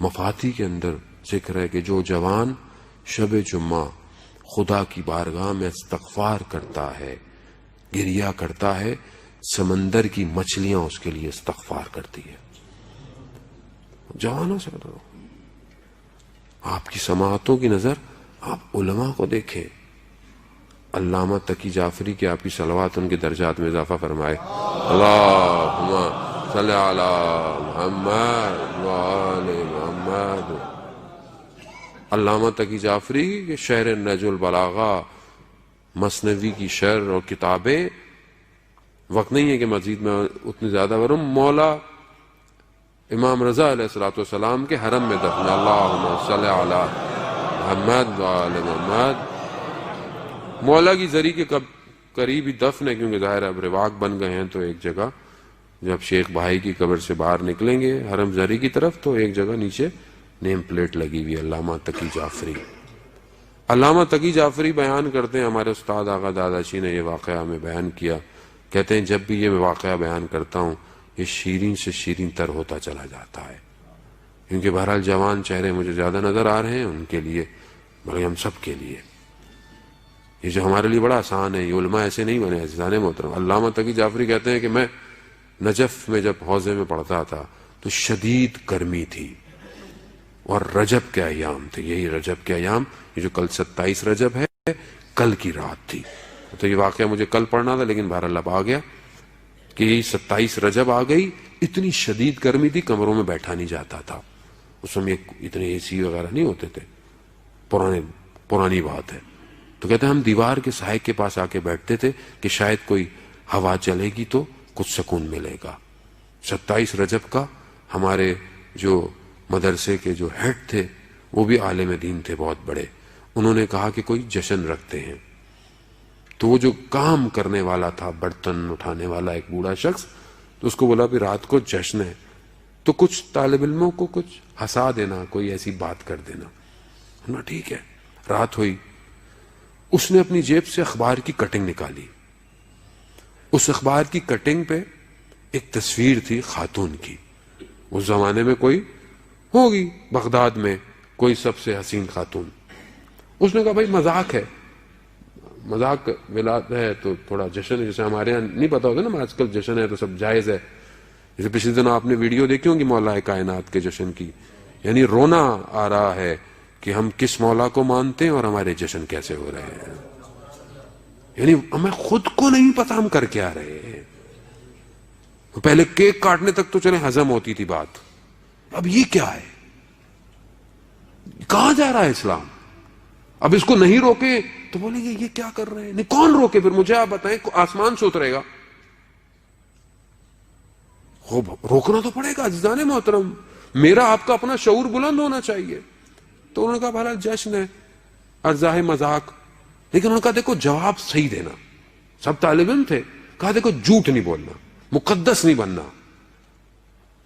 مفاتی کے اندر ذکر ہے کہ جو جوان شب جمعہ خدا کی بارگاہ میں استغفار کرتا ہے، گریہ کرتا ہے، سمندر کی مچھلیاں اس کے لیے استغفار کرتی ہے. جوانوں سے ڈرو. آپ کی سماعتوں کی نظر آپ علماء کو دیکھیں. علامہ تقی جعفری کی آپ کی صلوات ان کے درجات میں اضافہ فرمائے. اللہم صلی علی محمد وآل محمد. علامہ تقی جعفری کے شرح نہج البلاغہ، مثنوی کی شرح اور کتابیں، وقت نہیں ہے کہ مزید میں اتنی زیادہ کروں. مولا امام رضا علیہ السلام کے حرم میں دفن. اللہم صلی علی محمد وآل محمد. مولا کی زری کے قریب ہی دفن ہے، کیونکہ ظاہر اب رواق بن گئے ہیں. تو ایک جگہ جب شیخ بھائی کی قبر سے باہر نکلیں گے حرم زری کی طرف، تو ایک جگہ نیچے نیم پلیٹ لگی ہوئی علامہ تقی جعفری. علامہ تقی جعفری بیان کرتے ہیں، ہمارے استاد آغا داداچی نے یہ واقعہ ہمیں بیان کیا. کہتے ہیں جب بھی یہ واقعہ بیان کرتا ہوں یہ شیرین سے شیرین تر ہوتا چلا جاتا ہے، کیونکہ بہرحال جوان چہرے مجھے زیادہ نظر آ رہے ہیں ان کے لیے، بلکہ ہم سب کے لیے. یہ جو ہمارے لیے بڑا آسان ہے، یہ علماء ایسے نہیں بنے. عزیزان محترم، علامہ تقی جعفری کہتے ہیں کہ میں نجف میں جب حوزے میں پڑھتا تھا تو شدید گرمی تھی اور رجب کے ایام تھے. یہی رجب کے ایام، یہ جو کل 27 رجب ہے، کل کی رات تھی. تو یہ واقعہ مجھے کل پڑھنا تھا، لیکن بہرحال اب آ گیا کہ یہی 27 رجب آ گئی. اتنی شدید گرمی تھی، کمروں میں بیٹھا نہیں جاتا تھا. اس میں اتنے اے سی وغیرہ نہیں ہوتے تھے، پرانی بات ہے. تو کہتے ہیں ہم دیوار کے سائے کے پاس آ کے بیٹھتے تھے کہ شاید کوئی ہوا چلے گی تو کچھ سکون ملے گا. 27 رجب کا ہمارے جو مدرسے کے جو ہیڈ تھے وہ بھی عالم دین تھے بہت بڑے. انہوں نے کہا کہ کوئی جشن رکھتے ہیں. تو وہ جو کام کرنے والا تھا، برتن اٹھانے والا ایک بوڑھا شخص، تو اس کو بولا بھی رات کو جشن ہے تو کچھ طالب علموں کو کچھ ہنسا دینا، کوئی ایسی بات کر دینا. ٹھیک ہے. رات ہوئی، اس نے اپنی جیب سے اخبار کی کٹنگ نکالی. اس اخبار کی کٹنگ پہ ایک تصویر تھی خاتون کی. اس زمانے میں کوئی ہوگی بغداد میں کوئی سب سے حسین خاتون. اس نے کہا بھائی مذاق ہے، مذاق ولاد ہے تو تھوڑا جشن ہے. جیسے ہمارے یہاں نہیں پتا ہوتا نا آج کل جشن ہے تو سب جائز ہے. جیسے پچھلے دن آپ نے ویڈیو دیکھی ہوگی مولا کائنات کے جشن کی. یعنی رونا آ رہا ہے کہ ہم کس مولا کو مانتے ہیں اور ہمارے جشن کیسے ہو رہے ہیں. یعنی ہمیں خود کو نہیں پتا ہم کر کے آ رہے ہیں. پہلے کیک کاٹنے تک تو چلے ہضم ہوتی تھی بات، اب یہ کیا ہے؟ کہاں جا رہا ہے اسلام؟ اب اس کو نہیں روکے تو بولیں گے یہ کیا کر رہے ہیں. نہیں، کون روکے پھر؟ مجھے آپ بتائیں، آسمان سے اترے گا؟ خوب روکنا تو پڑے گا. عزیزان محترم، میرا آپ کا اپنا شعور بلند ہونا چاہیے. تو انہوں نے کہا بھلا جشن ہے، ارزاہ مذاق. لیکن انہوں نے کہا دیکھو جواب صحیح دینا. سب طالب علم تھے. کہا دیکھو جھوٹ نہیں بولنا، مقدس نہیں بننا،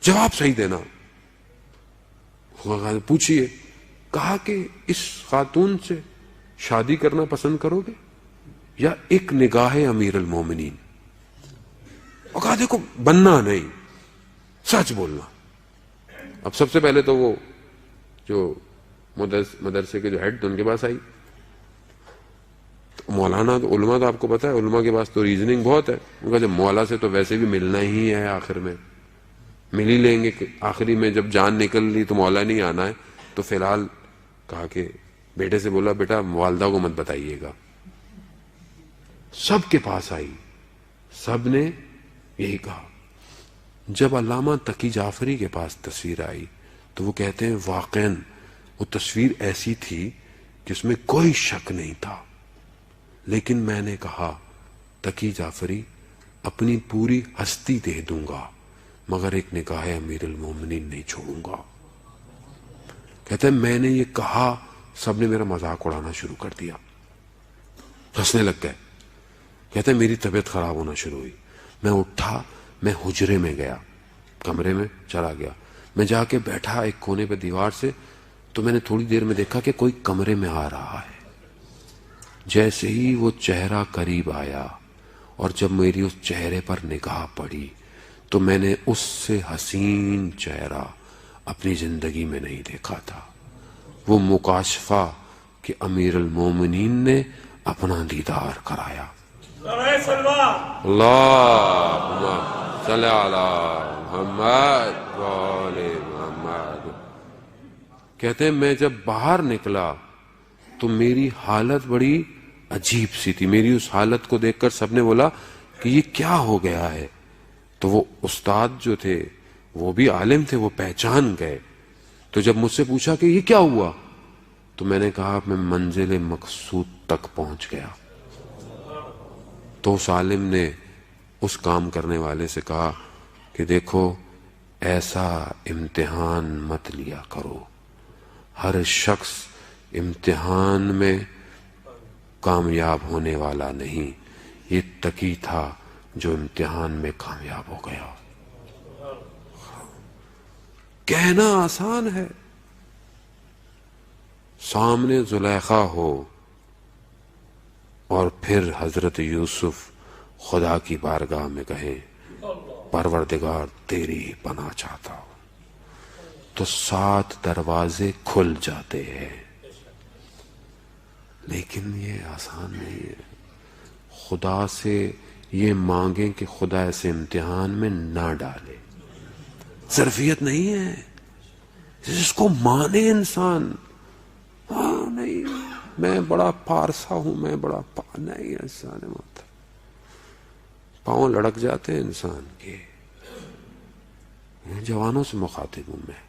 جواب صحیح دینا. پوچھئے. کہا کہ اس خاتون سے شادی کرنا پسند کرو گے یا ایک نگاہ امیر المومنین؟ اور کہا دیکھو بننا نہیں، سچ بولنا. اب سب سے پہلے تو وہ جو مدرسے کے جو ہیڈ ان کے پاس آئی. مولانا تو علماء تو آپ کو پتا ہے، علماء کے پاس تو ریزننگ بہت ہے. ان کا جب مولا سے تو ویسے بھی ملنا ہی ہے، آخر میں مل ہی لیں گے. آخری میں جب جان نکل لی تو مولا نہیں آنا ہے. تو فی الحال کہا کہ بیٹے سے بولا بیٹا والدہ کو مت بتائیے گا. سب کے پاس آئی، سب نے یہی کہا. جب علامہ تقی جعفری کے پاس تصویر آئی تو وہ کہتے ہیں واقعاً وہ تصویر ایسی تھی کہ اس میں کوئی شک نہیں تھا. لیکن میں نے کہا تقی جعفری اپنی پوری ہستی دے دوں گا مگر ایک نگاہ امیر المومنین نہیں چھوڑوں گا. کہتے ہیں میں نے یہ کہا، سب نے میرا مذاق اڑانا شروع کر دیا، ہنسنے لگ گئے. کہتے ہیں میری طبیعت خراب ہونا شروع ہوئی. میں اٹھا، میں حجرے میں گیا، کمرے میں چلا گیا. میں جا کے بیٹھا ایک کونے پہ دیوار سے. تو میں نے تھوڑی دیر میں دیکھا کہ کوئی کمرے میں آ رہا ہے. جیسے ہی وہ چہرہ قریب آیا اور جب میری اس چہرے پر نگاہ پڑی تو میں نے اس سے حسین چہرہ اپنی زندگی میں نہیں دیکھا تھا، وہ مکاشفہ کہ امیر المومنین نے اپنا دیدار کرایا۔ اللہم صلی علی محمد وآل محمد۔ کہتے ہیں میں جب باہر نکلا تو میری حالت بڑی عجیب سی تھی، میری اس حالت کو دیکھ کر سب نے بولا کہ یہ کیا ہو گیا ہے؟ تو وہ استاد جو تھے وہ بھی عالم تھے، وہ پہچان گئے۔ تو جب مجھ سے پوچھا کہ یہ کیا ہوا، تو میں نے کہا میں منزل مقصود تک پہنچ گیا۔ تو اس عالم نے اس کام کرنے والے سے کہا کہ دیکھو ایسا امتحان مت لیا کرو، ہر شخص امتحان میں کامیاب ہونے والا نہیں، یہ تقی تھا جو امتحان میں کامیاب ہو گیا۔ کہنا آسان ہے، سامنے زلیخا ہو اور پھر حضرت یوسف خدا کی بارگاہ میں کہیں پروردگار تیری پناہ چاہتا ہوں، تو 7 دروازے کھل جاتے ہیں۔ لیکن یہ آسان نہیں ہے، خدا سے یہ مانگیں کہ خدا ایسے امتحان میں نہ ڈالے، ظرفیت نہیں ہے جس کو مانے انسان۔ ہاں نہیں میں بڑا پارسا ہوں، میں بڑا نہیں، انسان ہوتا پاؤں لڑک جاتے ہیں انسان کے۔ جوانوں سے مخاطب ہوں میں،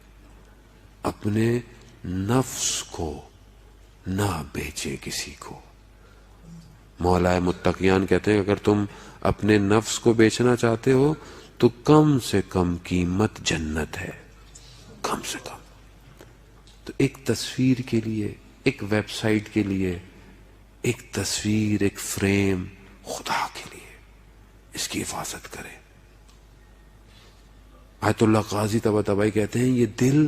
اپنے نفس کو نہ بیچے کسی کو۔ مولا متقیان کہتے ہیں اگر تم اپنے نفس کو بیچنا چاہتے ہو تو کم سے کم قیمت جنت ہے، کم سے کم۔ تو ایک تصویر کے لیے، ایک ویب سائٹ کے لیے، ایک تصویر، ایک فریم، خدا کے لیے اس کی حفاظت کریں۔ آیت اللہ قاضی طباطبائی کہتے ہیں یہ دل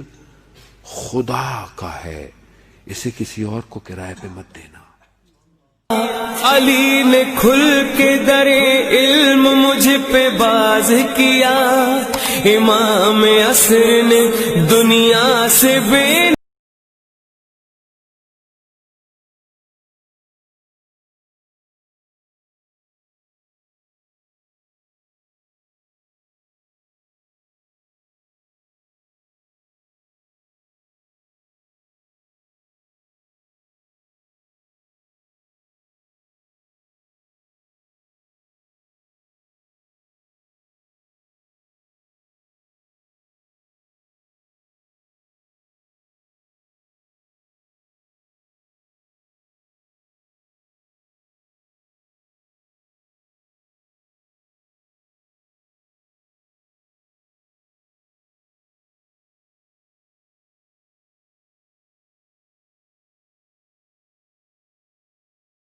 خدا کا ہے، اسے کسی اور کو کرائے پہ مت دینا۔ علی نے کھل کے در علم مجھ پہ باز کیا، امام عصر نے دنیا سے بے